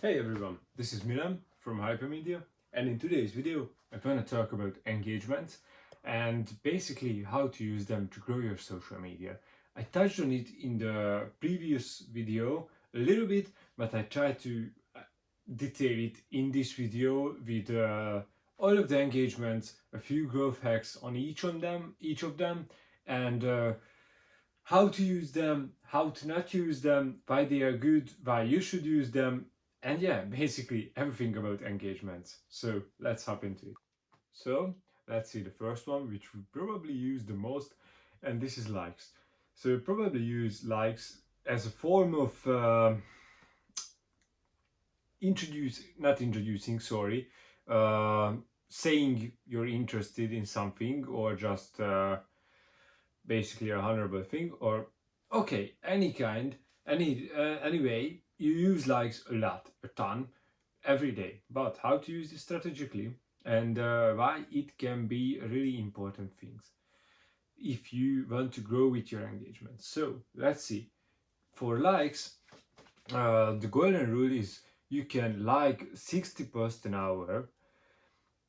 Hey everyone, this is Milan from Hypermedia, and in today's video I'm going to talk about engagements and basically how to use them to grow your social media. I touched on it in the previous video a little bit, but I tried to detail it in this video with all of the engagements, a few growth hacks on each of them, and how to use them, how to not use them, why they are good, why you should use them, and yeah, basically everything about engagements. So let's hop into it. So let's see the first one, which we probably use the most, and this is likes. So you probably use likes as a form of not introducing, sorry, uh, saying you're interested in something or just basically a honorable thing or okay anyway you use likes a lot, a ton, every day, but how to use this strategically and why it can be really important things if you want to grow with your engagement. So let's see. For likes, the golden rule is you can like 60 posts an hour.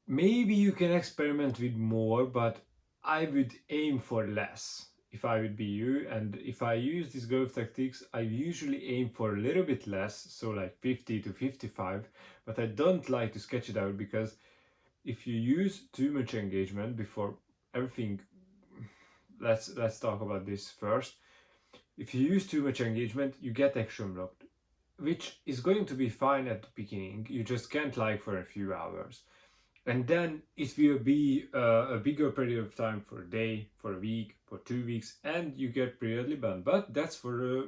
Maybe you can experiment with more, but I would aim for less if I would be you. And if I use these growth tactics, I usually aim for a little bit less, so like 50 to 55, but I don't like to sketch it out because if you use too much engagement before everything, let's talk about this first. If you use too much engagement, you get action blocked, which is going to be fine at the beginning. You just can't like for a few hours, and then it will be a bigger period of time, for a day, for a week, for 2 weeks, and you get periodically banned. But that's for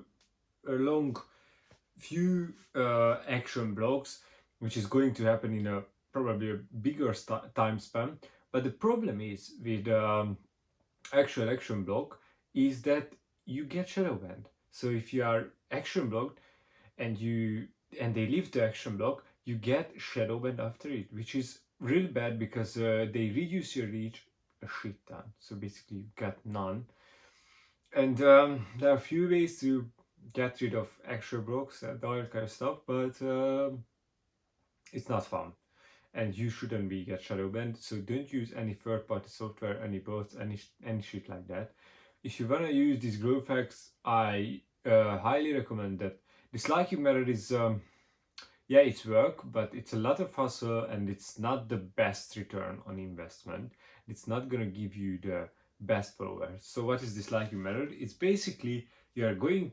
a long few action blocks, which is going to happen in a probably a bigger time span. But the problem is with actual action block is that you get shadow banned. So if you are action blocked and they leave the action block, you get shadow banned after it, which is real bad because they reduce your reach a shit ton. So basically, you got none. And there are a few ways to get rid of extra blocks and all that kind of stuff, but it's not fun. And you shouldn't be get shadow banned. So don't use any third-party software, any bots, any shit like that. If you wanna use these growth hacks, I highly recommend that. Disliking method is yeah, it's work, but it's a lot of hustle and it's not the best return on investment. It's not gonna give you the best followers. So what is disliking method? It's basically you are going,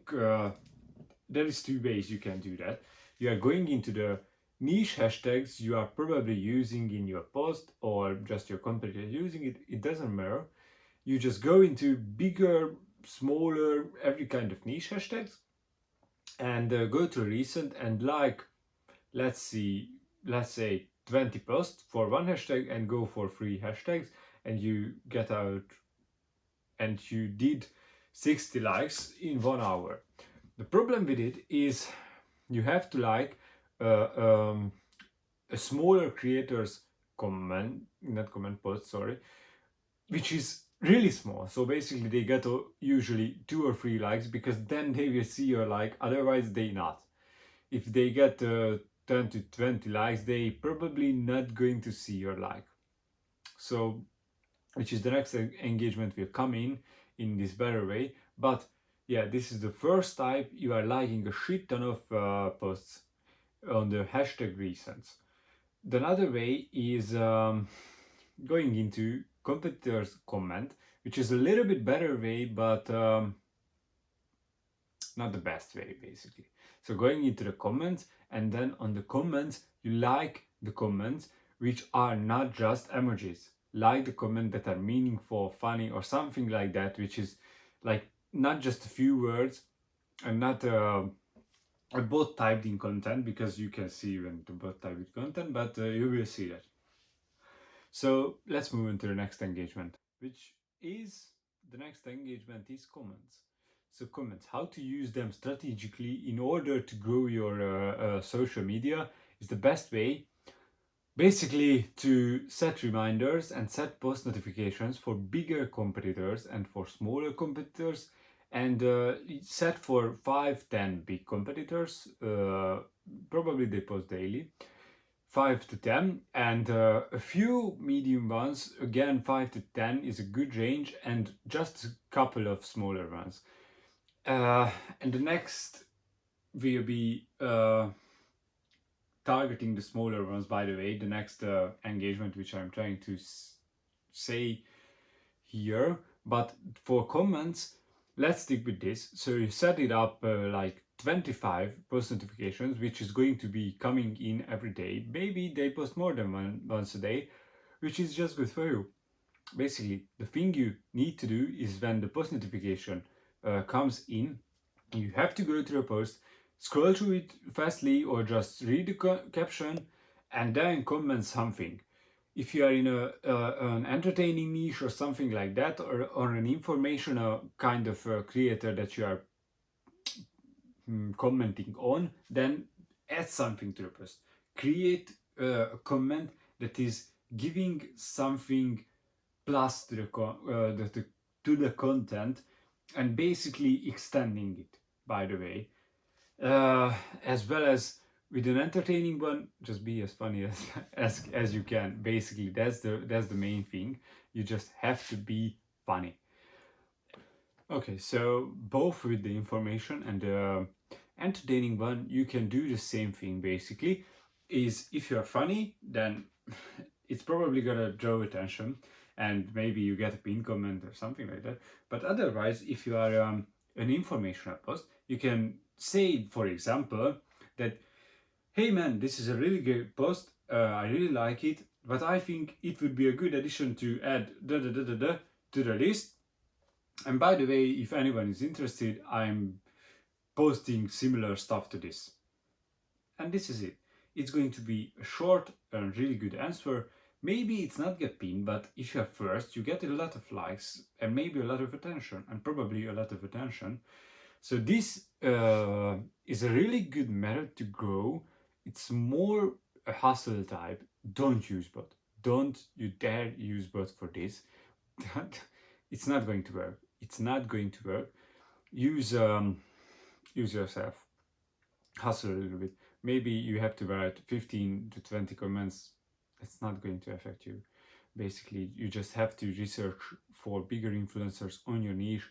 there is two ways you can do that. You are going into the niche hashtags you are probably using in your post or just your competitor using it, it doesn't matter. You just go into bigger, smaller, every kind of niche hashtags and go to recent and like, let's say 20 posts for one hashtag and go for 3 hashtags, and you get out and you did 60 likes in 1 hour. The problem with it is you have to like a smaller creator's not comment post, sorry, which is really small. So basically they get usually 2 or 3 likes because then they will see your like, otherwise they not. If they get 10 to 20 likes, they probably not going to see your like. So, which is the next engagement will come in this better way. But yeah, this is the first type. You are liking a shit ton of posts on the hashtag recents. The other way is going into competitors comment, which is a little bit better way, but not the best way basically. So going into the comments, and then on the comments you like the comments which are not just emojis. Like the comment that are meaningful, funny, or something like that, which is like not just a few words and not a bot typed in content, because you can see when the bot typed content, but you will see that. So let's move into the next engagement, which is the next engagement is comments. So comments, how to use them strategically in order to grow your social media is the best way. Basically, to set reminders and set post notifications for bigger competitors and for smaller competitors, and it's set for 5-10 big competitors. Probably they post daily, 5 to 10, and a few medium ones. Again, 5 to 10 is a good range, and just a couple of smaller ones. And the next will be targeting the smaller ones. By the way, the next engagement which I'm trying to say here, but for comments, let's stick with this. So you set it up like 25 post notifications, which is going to be coming in every day. Maybe they post more than once a day, which is just good for you. Basically, the thing you need to do is when the post notification comes in, you have to go to the post, scroll through it fastly, or just read the caption and then comment something. If you are in an entertaining niche or something like that, or an informational kind of creator that you are commenting on, then add something to the post. Create a comment that is giving something plus to to the content, and basically extending it, by the way. As well as with an entertaining one, just be as funny as as you can. Basically, that's the main thing. You just have to be funny. Okay, so both with the information and the entertaining one, you can do the same thing. Basically, is if you are funny, then it's probably gonna draw attention, and maybe you get a pin comment or something like that. But otherwise, if you are an informational post, you can say, for example, that, hey man, this is a really good post, I really like it, but I think it would be a good addition to add da da da da da to the list. And by the way, if anyone is interested, I'm posting similar stuff to this. And this is it. It's going to be a short and really good answer. Maybe it's not get pinned, but if you're first, you get a lot of likes and maybe a lot of attention, and probably a lot of attention. So this is a really good method to grow. It's more a hustle type. Don't use bot. Don't you dare use bot for this. It's not going to work. It's not going to work. Use yourself. Hustle a little bit. Maybe you have to write 15 to 20 comments. It's not going to affect you. Basically, you just have to research for bigger influencers on your niche.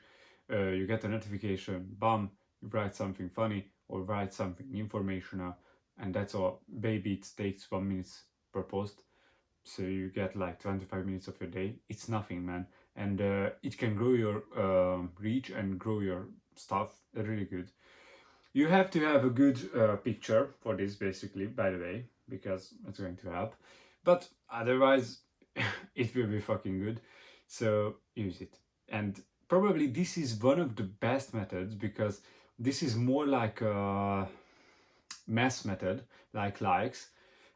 You get a notification, bam, you write something funny or write something informational, and that's all. Maybe it takes 1 minute per post, so you get like 25 minutes of your day. It's nothing, man, and it can grow your reach and grow your stuff really good. You have to have a good picture for this, basically, by the way, because it's going to help. But otherwise, it will be fucking good. So use it. And probably this is one of the best methods, because this is more like a mass method, like likes.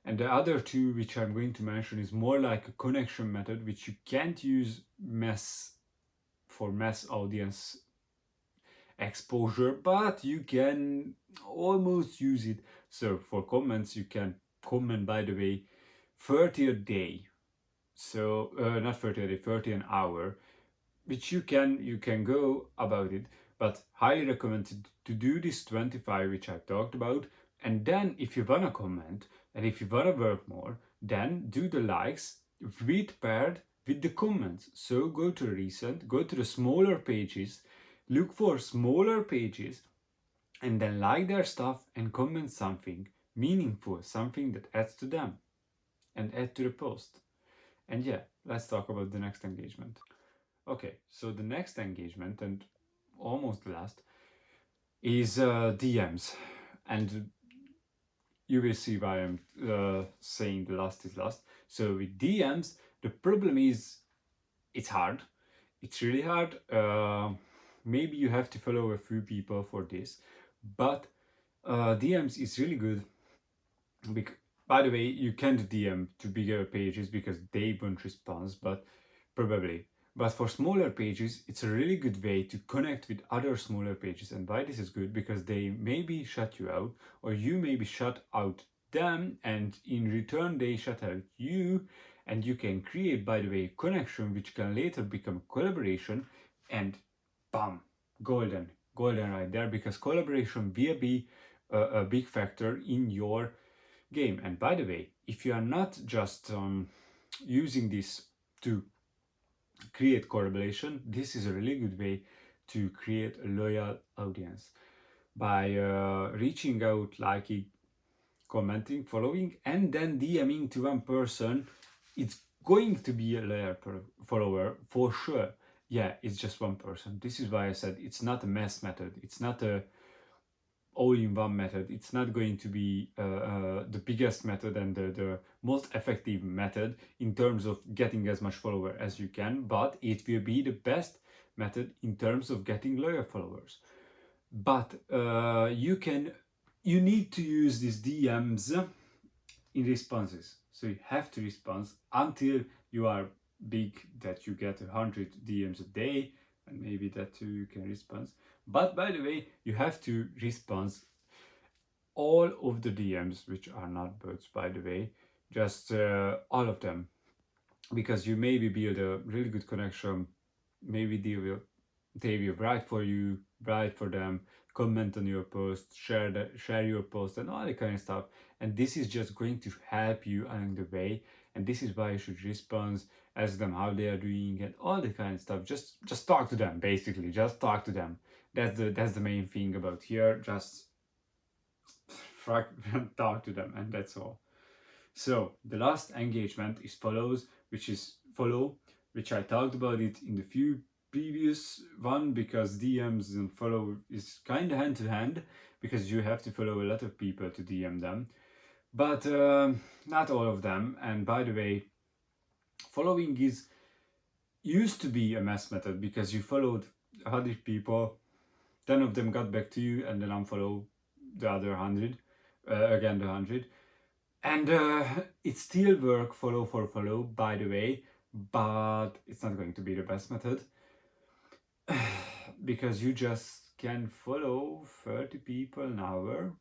And the other two, which I'm going to mention, is more like a connection method, which you can't use mass for mass audience exposure, but you can almost use it. So for comments, you can comment, by the way, 30 a day. So not 30 a day, 30 an hour, which you can go about it, but highly recommended to do this 25 which I talked about. And then if you wanna comment and if you wanna work more, then do the likes with paired with the comments. So go to recent, go to the smaller pages, look for smaller pages, and then like their stuff and comment something meaningful, something that adds to them and add to the post. And yeah, let's talk about the next engagement. Okay, so the next engagement, and almost the last, is DMs. And you will see why I'm saying the last is last. So with DMs, the problem is it's hard. It's really hard. Maybe you have to follow a few people for this, but DMs is really good. By the way, you can't DM to bigger pages because they won't respond, but probably. But for smaller pages, it's a really good way to connect with other smaller pages. And why this is good? Because they maybe shut you out, or you maybe shut out them, and in return they shut out you, and you can create, by the way, connection which can later become collaboration, and bam, golden right there, because collaboration will be a big factor in your game. And by the way, if you are not just using this to create collaboration, this is a really good way to create a loyal audience by reaching out, liking, commenting, following, and then DMing to one person. It's going to be a loyal follower for sure. Yeah, it's just one person. This is why I said it's not a mass method. It's not a all-in-one method. It's not going to be the biggest method and the most effective method in terms of getting as much follower as you can, but it will be the best method in terms of getting loyal followers. But you need to use these DMs in responses. So you have to respond until you are big, that you get 100 DMs a day, and maybe that too you can respond. But by the way, you have to respond all of the DMs, which are not bots, by the way, just all of them, because you maybe build a really good connection. Maybe they will write for you, write for them, comment on your post, share your post, and all that kind of stuff. And this is just going to help you along the way. And this is why you should respond, ask them how they are doing, and all that kind of stuff. Just talk to them, basically. Just talk to them. That's the main thing about here. Just talk to them, and that's all. So the last engagement is follow, which I talked about it in the few previous one, because DMs and follow is kind of hand to hand, because you have to follow a lot of people to DM them, but not all of them. And by the way, following is used to be a mass method, because you followed 100 people, 10 of them got back to you, and then unfollow the other 100, again the 100. And it still work follow for follow, by the way, but it's not going to be the best method because you just can follow 30 people an hour,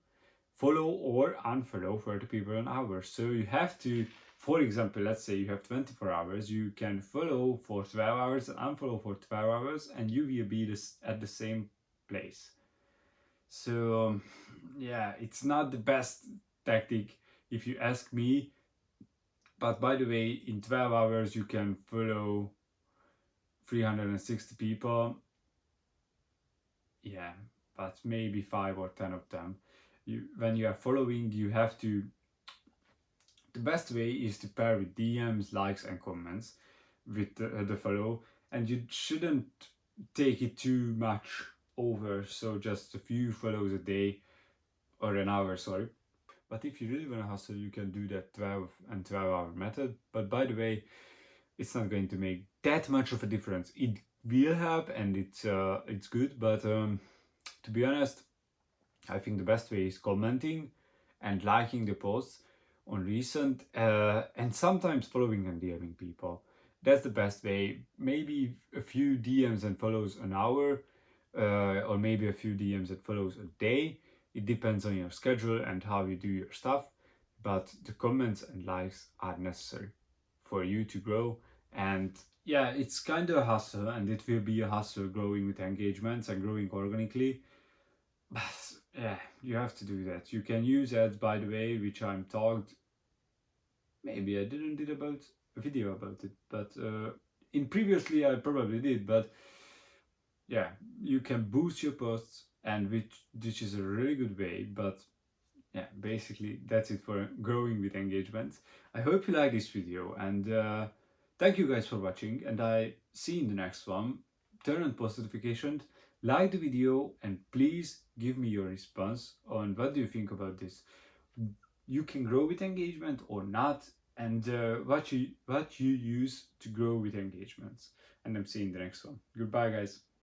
follow or unfollow 30 people an hour. So you have to, for example, let's say you have 24 hours, you can follow for 12 hours and unfollow for 12 hours, and you will be at the same place. So yeah, it's not the best tactic if you ask me. But by the way, in 12 hours you can follow 360 people. Yeah, but maybe 5 or 10 of them. When you are following, you have to, the best way is to pair with DMs, likes and comments with the follow, and you shouldn't take it too much over, so just a few follows a day or an hour, sorry. But if you really want to hustle, you can do that 12 and 12-hour method. But by the way, it's not going to make that much of a difference. It will help, and it's good, but to be honest, I think the best way is commenting and liking the posts on recent, and sometimes following and DMing people. That's the best way. Maybe a few DMs and follows an hour, or maybe a few DMs and follows a day. It depends on your schedule and how you do your stuff, but the comments and likes are necessary for you to grow. And yeah, it's kind of a hustle, and it will be a hustle growing with engagements and growing organically. But yeah, you have to do that. You can use ads, by the way, which I'm talked. Maybe I didn't did about a video about it, but in previously I probably did. But yeah, you can boost your posts, and which is a really good way. But yeah, basically that's it for growing with engagements. I hope you like this video, and thank you guys for watching, and I see you in the next one. Turn on post notifications, like the video, and please give me your response on what do you think about this. You can grow with engagement or not, and what you use to grow with engagements. And I'm seeing the next one. Goodbye, guys.